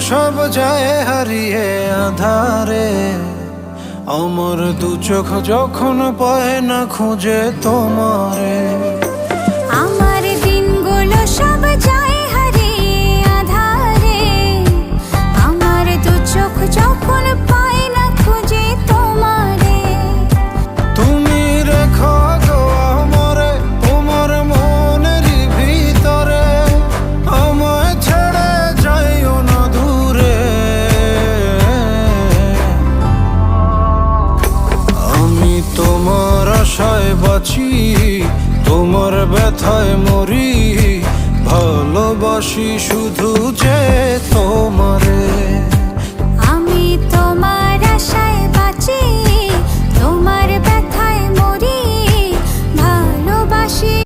সব যায় হারিয়ে আধারে, আমার দু চোখ যখন পায় না খুঁজে তোমারে। আমার দিনগুলো সব যায় হারিয়ে আধারে, আমার দু চোখ যখন পায় না খুঁজে তোমারে। তুমি রেখো গো আমারে তোমার মনের ভিতরে, আমায় ছেড়ে যাইও না দূরে। আমি তোমার আশায় বাঁচি, তোমার ব্যথায় মরি, ভালোবাসি শুধু যে তোমারে। আমি তোমার আশা